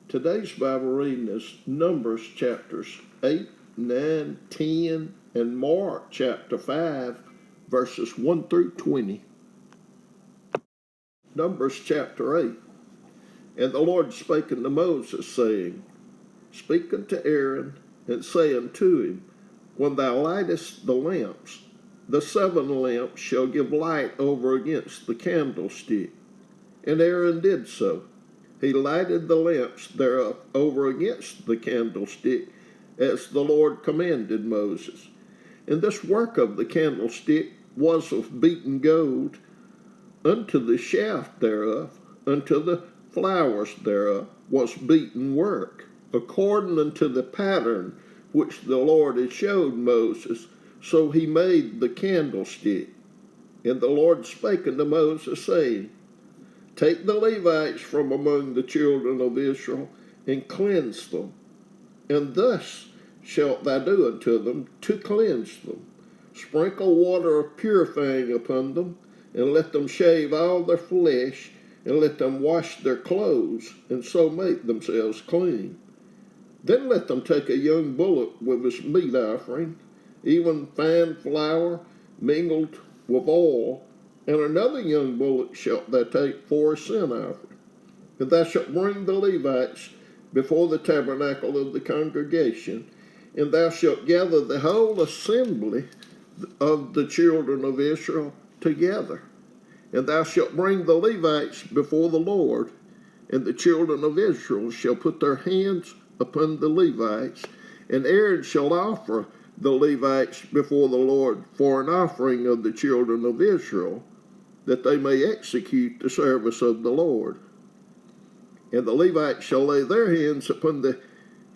Today's Bible reading is Numbers chapters 8, 9, 10, and Mark chapter 5, verses 1 through 20. Numbers chapter 8. And the Lord spake unto Moses, saying, Speak unto Aaron, and say unto him, When thou lightest the lamps, the 7 lamps shall give light over against the candlestick. And Aaron did so. He lighted the lamps thereof over against the candlestick, as the Lord commanded Moses. And this work of the candlestick was of beaten gold, unto the shaft thereof, unto the flowers thereof was beaten work, according unto the pattern which the Lord had showed Moses. So he made the candlestick. And the Lord spake unto Moses, saying, Take the Levites from among the children of Israel, and cleanse them. And thus shalt thou do unto them to cleanse them. Sprinkle water of purifying upon them, and let them shave all their flesh, and let them wash their clothes, and so make themselves clean. Then let them take a young bullock with his meat offering, even fine flour mingled with oil, and another young bullock shalt thou take for a sin offering. And thou shalt bring the Levites before the tabernacle of the congregation, and thou shalt gather the whole assembly of the children of Israel together. And thou shalt bring the Levites before the Lord, and the children of Israel shall put their hands upon the Levites, and Aaron shall offer the Levites before the Lord for an offering of the children of Israel, that they may execute the service of the Lord. And the Levites shall lay their hands upon the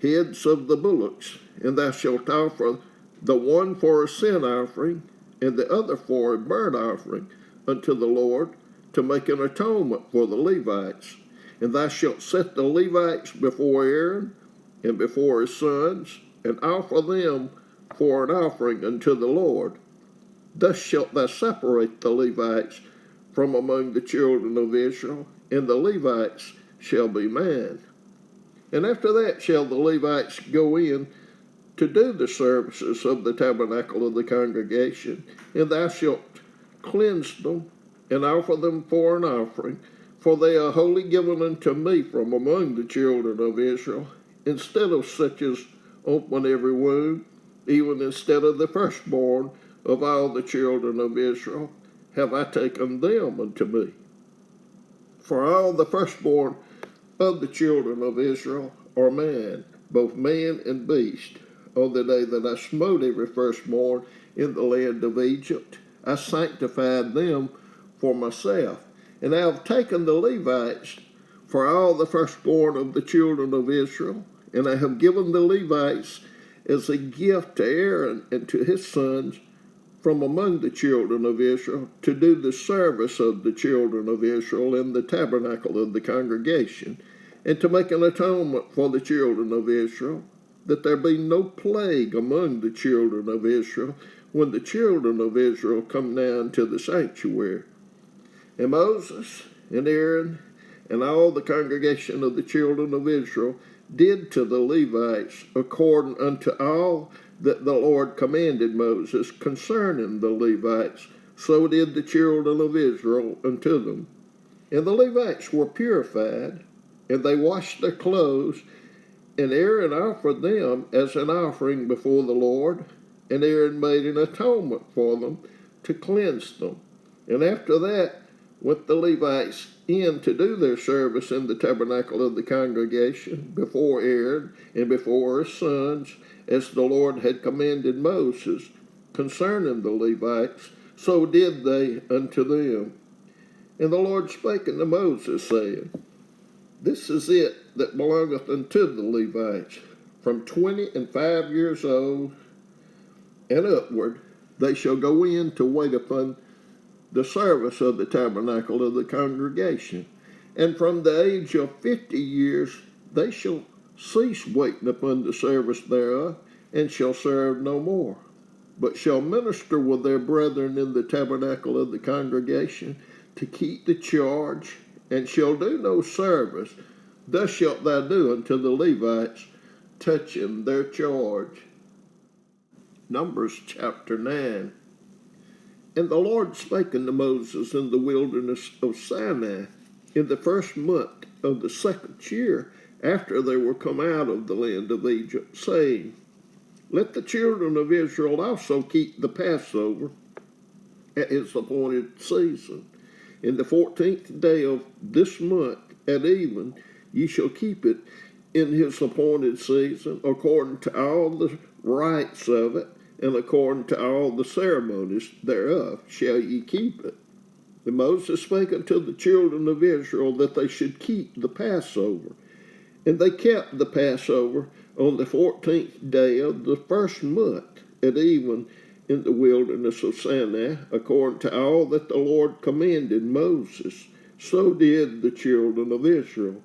heads of the bullocks, and thou shalt offer the one for a sin offering, and the other for a burnt offering unto the Lord, to make an atonement for the Levites. And thou shalt set the Levites before Aaron and before his sons, and offer them for an offering unto the Lord. Thus shalt thou separate the Levites from among the children of Israel, and the Levites shall be mine. And after that shall the Levites go in to do the services of the tabernacle of the congregation, and thou shalt cleanse them, and offer them for an offering, for they are wholly given unto me from among the children of Israel, instead of such as open every womb, even instead of the firstborn of all the children of Israel, have I taken them unto me. For all the firstborn of the children of Israel are mine, both man and beast. On the day that I smote every firstborn in the land of Egypt, I sanctified them for myself. And I have taken the Levites for all the firstborn of the children of Israel, and I have given the Levites as a gift to Aaron and to his sons from among the children of Israel, to do the service of the children of Israel in the tabernacle of the congregation, and to make an atonement for the children of Israel, that there be no plague among the children of Israel when the children of Israel come down to the sanctuary. And Moses and Aaron and all the congregation of the children of Israel did to the Levites according unto all that the Lord commanded Moses concerning the Levites. So did the children of Israel unto them. And the Levites were purified, and they washed their clothes, and Aaron offered them as an offering before the Lord, and Aaron made an atonement for them to cleanse them. And after that went the Levites in to do their service in the tabernacle of the congregation before Aaron and before his sons, as the Lord had commanded Moses concerning the Levites, so did they unto them. And the Lord spake unto Moses, saying, This is it that belongeth unto the Levites. From 25 years old and upward, they shall go in to wait upon the service of the tabernacle of the congregation. And from the age of 50 years, they shall cease waiting upon the service thereof, and shall serve no more, but shall minister with their brethren in the tabernacle of the congregation to keep the charge, and shall do no service, Thus shalt thou do unto the Levites, touching their charge. Numbers chapter 9. And the Lord spake unto Moses in the wilderness of Sinai in the first month of the second year after they were come out of the land of Egypt, saying, Let the children of Israel also keep the Passover at his appointed season. In the 14th day of this month at even, ye shall keep it in his appointed season, according to all the rites of it, and according to all the ceremonies thereof shall ye keep it. And Moses spake unto the children of Israel that they should keep the Passover. And they kept the Passover on the 14th day of the first month at even in the wilderness of Sinai, according to all that the Lord commanded Moses. So did the children of Israel.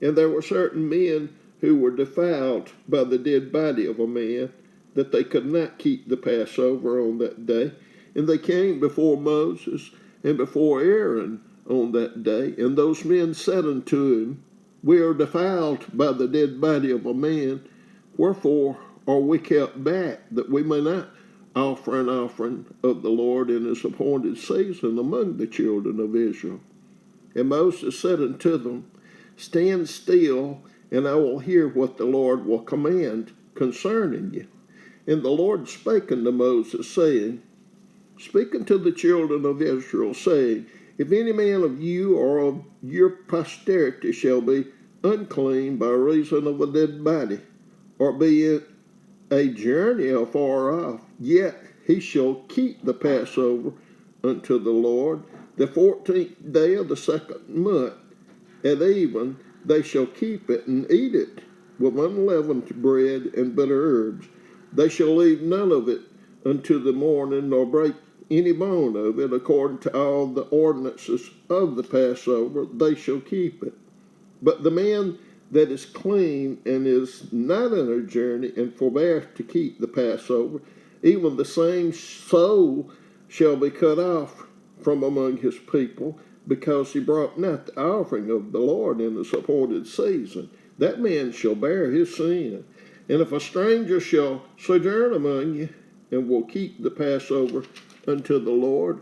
And there were certain men who were defiled by the dead body of a man, that they could not keep the Passover on that day. And they came before Moses and before Aaron on that day. And those men said unto him, We are defiled by the dead body of a man. Wherefore are we kept back, that we may not offer an offering of the Lord in his appointed season among the children of Israel? And Moses said unto them, Stand still, and I will hear what the Lord will command concerning you. And the Lord spake unto Moses, saying, Speak unto the children of Israel, saying, If any man of you or of your posterity shall be unclean by reason of a dead body, or be in a journey afar off, yet he shall keep the Passover unto the Lord the 14th day of the second month. At even they shall keep it and eat it with unleavened bread and bitter herbs. They shall leave none of it unto the morning, nor break any bone of it. According to all the ordinances of the Passover, they shall keep it. But the man that is clean and is not on a journey, and forbear to keep the Passover, even the same soul shall be cut off from among his people, because he brought not the offering of the Lord in his appointed season. That man shall bear his sin. And if a stranger shall sojourn among you, and will keep the Passover unto the Lord,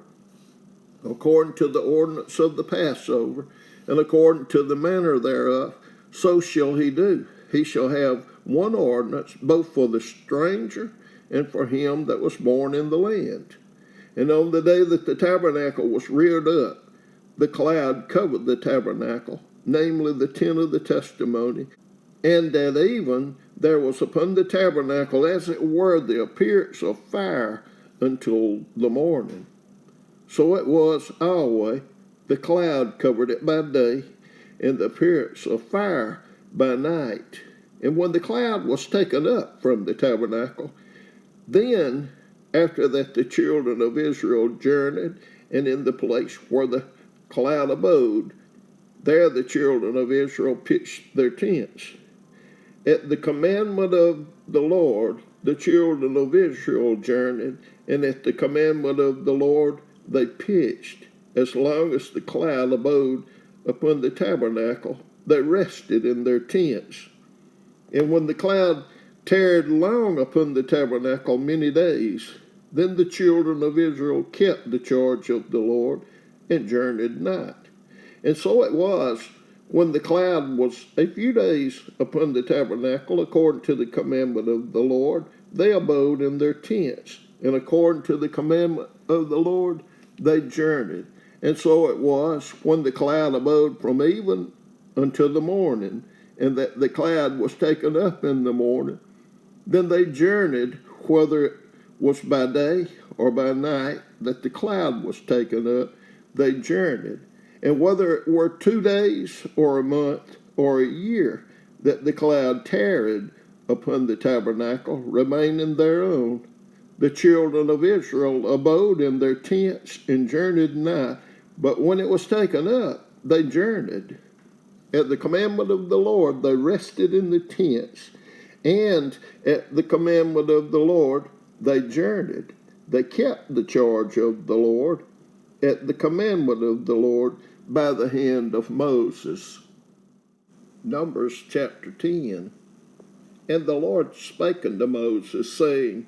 according to the ordinance of the Passover, and according to the manner thereof, so shall he do. He shall have one ordinance, both for the stranger and for him that was born in the land. And on the day that the tabernacle was reared up, the cloud covered the tabernacle, namely the tent of the testimony. And at even there was upon the tabernacle, as it were, the appearance of fire until the morning. So it was always, the cloud covered it by day, and the appearance of fire by night. And when the cloud was taken up from the tabernacle, then after that the children of Israel journeyed, and in the place where the cloud abode, there the children of Israel pitched their tents. At the commandment of the Lord, the children of Israel journeyed, and at the commandment of the Lord they pitched. As long as the cloud abode upon the tabernacle, they rested in their tents. And when the cloud tarried long upon the tabernacle many days, then the children of Israel kept the charge of the Lord, and journeyed not. And so it was, when the cloud was a few days upon the tabernacle, according to the commandment of the Lord, they abode in their tents. And according to the commandment of the Lord, they journeyed. And so it was, when the cloud abode from even until the morning, and that the cloud was taken up in the morning, then they journeyed, whether it was by day or by night that the cloud was taken up, they journeyed. And whether it were 2 days or a month or a year that the cloud tarried upon the tabernacle, remaining thereon, the children of Israel abode in their tents and journeyed not. But when it was taken up, they journeyed. At the commandment of the Lord, they rested in the tents. And at the commandment of the Lord, they journeyed. They kept the charge of the Lord at the commandment of the Lord by the hand of Moses. Numbers chapter 10. And the Lord spake unto Moses, saying,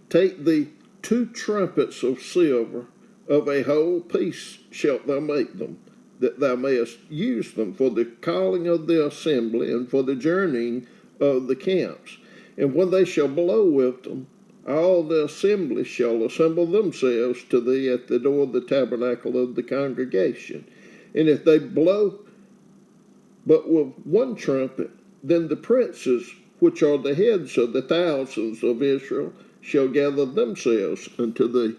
Take thee 2 trumpets of silver, of a whole piece shalt thou make them, that thou mayest use them for the calling of the assembly, and for the journeying of the camps. And when they shall blow with them, all the assembly shall assemble themselves to thee at the door of the tabernacle of the congregation. And if they blow but with 1 trumpet, then the princes, which are the heads of the thousands of Israel, shall gather themselves unto thee.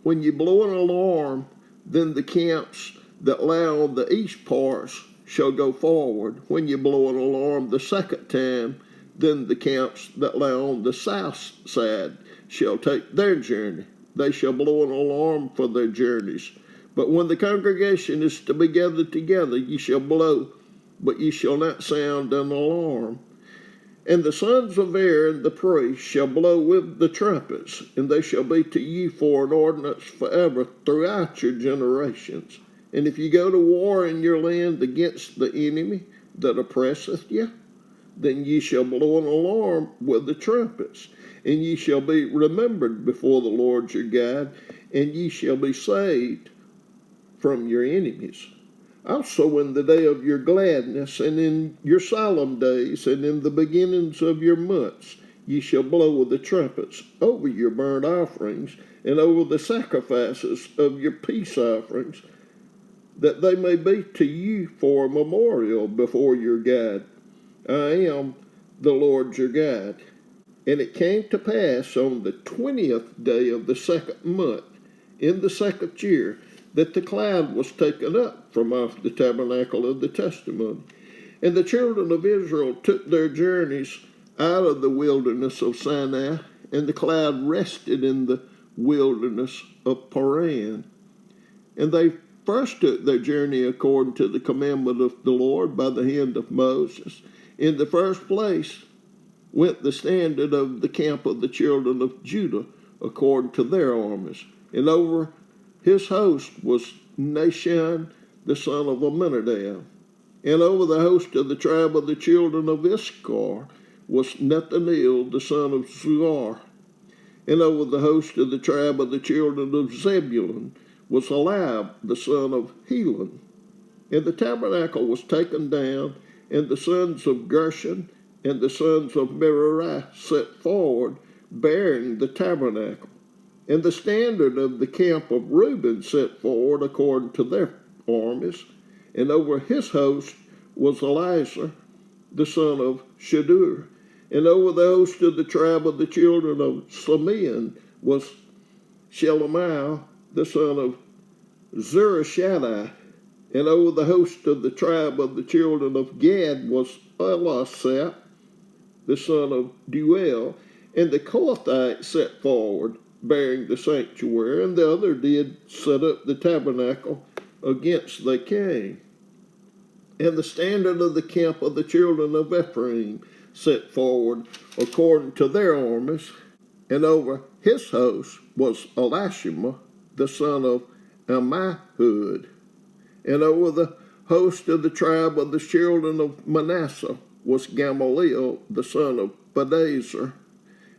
When you blow an alarm, then the camps that lie on the east parts shall go forward. When you blow an alarm the second time, then the camps that lie on the south side shall take their journey. They shall blow an alarm for their journeys. But when the congregation is to be gathered together, ye shall blow, but ye shall not sound an alarm. And the sons of Aaron the priest shall blow with the trumpets, and they shall be to you for an ordinance forever throughout your generations. And if you go to war in your land against the enemy that oppresseth you, then ye shall blow an alarm with the trumpets, and ye shall be remembered before the Lord your God, and ye shall be saved from your enemies. Also in the day of your gladness, and in your solemn days, and in the beginnings of your months, ye shall blow with the trumpets over your burnt offerings, and over the sacrifices of your peace offerings, that they may be to you for a memorial before your God. I am the Lord your God. And it came to pass on the 20th day of the 2nd month, in the 2nd year, that the cloud was taken up from off the tabernacle of the testimony. And the children of Israel took their journeys out of the wilderness of Sinai, and the cloud rested in the wilderness of Paran. And they first took their journey according to the commandment of the Lord by the hand of Moses. In the first place went the standard of the camp of the children of Judah according to their armies. And over his host was Nahshon, the son of Amminadab. And over the host of the tribe of the children of Issachar was Nethanel, the son of Zuar. And over the host of the tribe of the children of Zebulun was Eliab, the son of Helon. And the tabernacle was taken down, and the sons of Gershon and the sons of Merari set forward, bearing the tabernacle. And the standard of the camp of Reuben set forward according to their armies. And over his host was Eliezer, the son of Shedeur. And over the host of the tribe of the children of Simeon was Shelemiah, the son of Zurishaddai. And over the host of the tribe of the children of Gad was Elisaph, the son of Deuel. And the Kohathites set forward, bearing the sanctuary, and the other did set up the tabernacle against the king. And the standard of the camp of the children of Ephraim set forward according to their armies, and over his host was Elishama, the son of Ammihud. And over the host of the tribe of the children of Manasseh was Gamaliel, the son of Pedahzur.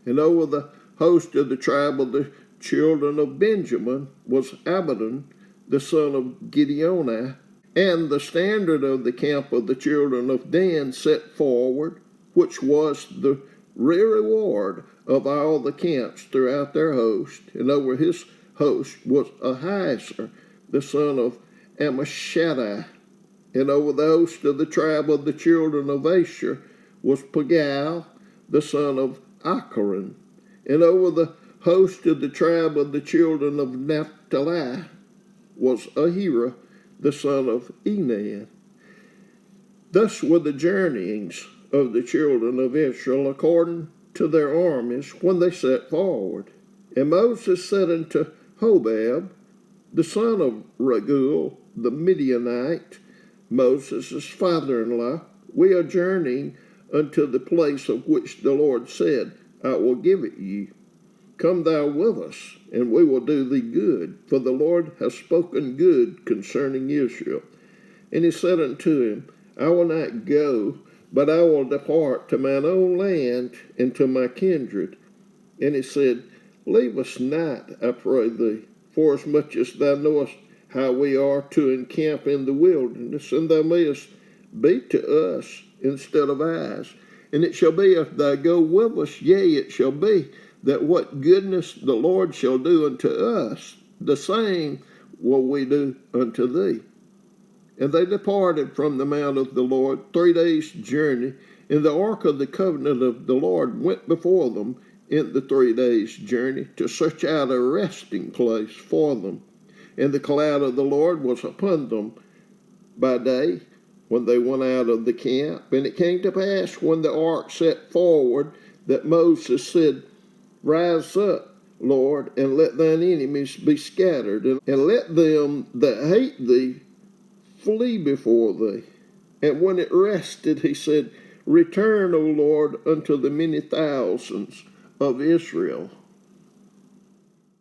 And over the host of the tribe of the children of Benjamin was Abidan, the son of Gideoni. And the standard of the camp of the children of Dan set forward, which was the reward of all the camps throughout their host. And over his host was Ahiezer, the son of Ammishaddai. And over the host of the tribe of the children of Asher was Pagal, the son of Acharon. And over the host of the tribe of the children of Naphtali was Ahira, the son of Enan. Thus were the journeyings of the children of Israel according to their armies when they set forward. And Moses said unto Hobab, the son of Raguel, the Midianite, Moses' father-in-law, we are journeying unto the place of which the Lord said, I will give it you. Come thou with us, and we will do thee good, for the Lord hath spoken good concerning Israel. And he said unto him, I will not go, but I will depart to mine own land and to my kindred. And he said, Leave us not, I pray thee, forasmuch as thou knowest how we are to encamp in the wilderness, and thou mayest be to us instead of ours. And it shall be, if thou go with us, yea, it shall be, that what goodness the Lord shall do unto us, the same will we do unto thee. And they departed from the mount of the Lord 3 days' journey, and the ark of the covenant of the Lord went before them in the 3 days' journey to search out a resting place for them. And the cloud of the Lord was upon them by day when they went out of the camp. And it came to pass, when the ark set forward, that Moses said, Rise up, Lord, and let thine enemies be scattered, and let them that hate thee flee before thee. And when it rested, he said, Return, O Lord, unto the many thousands of Israel.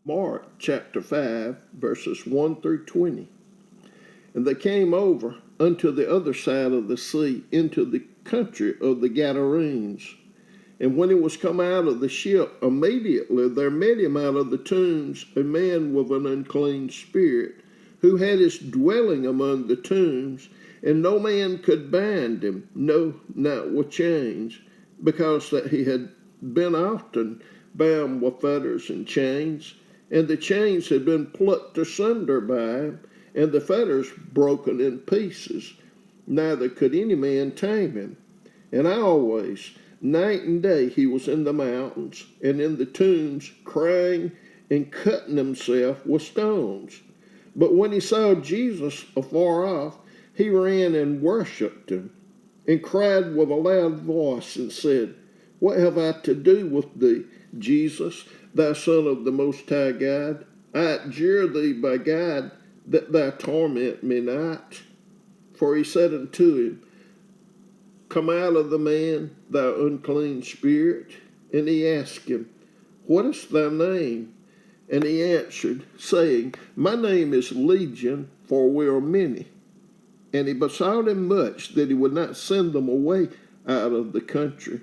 Mark chapter 5, verses 1 through 20. And they came over unto the other side of the sea, into the country of the Gadarenes. And when he was come out of the ship, immediately there met him out of the tombs a man with an unclean spirit, who had his dwelling among the tombs, and no man could bind him, no, not with chains, because that he had been often bound with fetters and chains, and the chains had been plucked asunder by him, and the fetters broken in pieces. Neither could any man tame him. And always, night and day, he was in the mountains and in the tombs, crying and cutting himself with stones. But when he saw Jesus afar off, he ran and worshipped him, and cried with a loud voice, and said, What have I to do with thee, Jesus, thou Son of the Most High God? I adjure thee by God that thou torment me not. For he said unto him, Come out of the man, thou unclean spirit. And he asked him, What is thy name? And he answered, saying, My name is Legion, for we are many. And he besought him much that he would not send them away out of the country.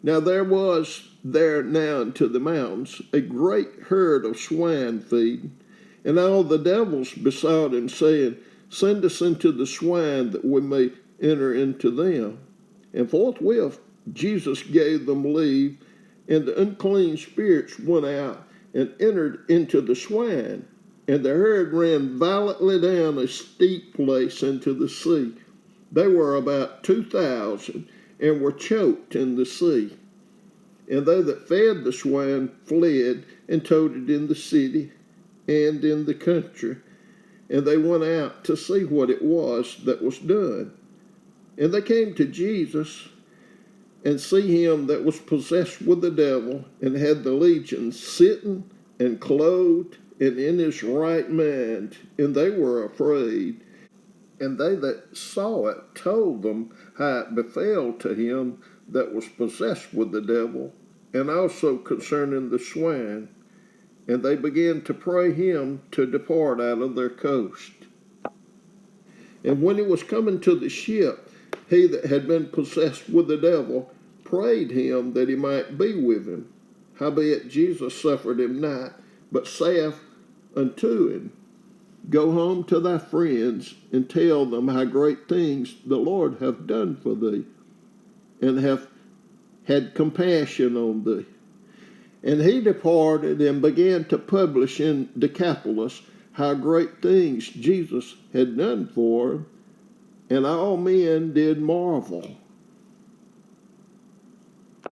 Now there was there now into the mountains a great herd of swine feeding. And all the devils besought him, saying, Send us into the swine, that we may enter into them. And forthwith Jesus gave them leave, and the unclean spirits went out and entered into the swine. And the herd ran violently down a steep place into the sea. They were about 2,000, and were choked in the sea. And they that fed the swine fled, and told it in the city and in the country. And they went out to see what it was that was done. And they came to Jesus, and see him that was possessed with the devil, and had the legion, sitting and clothed and in his right mind. And they were afraid. And they that saw it told them how it befell to him that was possessed with the devil, and also concerning the swine. And they began to pray him to depart out of their coast. And when he was coming to the ship, he that had been possessed with the devil prayed him that he might be with him. Howbeit Jesus suffered him not, but saith unto him, Go home to thy friends, and tell them how great things the Lord hath done for thee, and hath had compassion on thee. And he departed and began to publish in Decapolis how great things Jesus had done for him, and all men did marvel.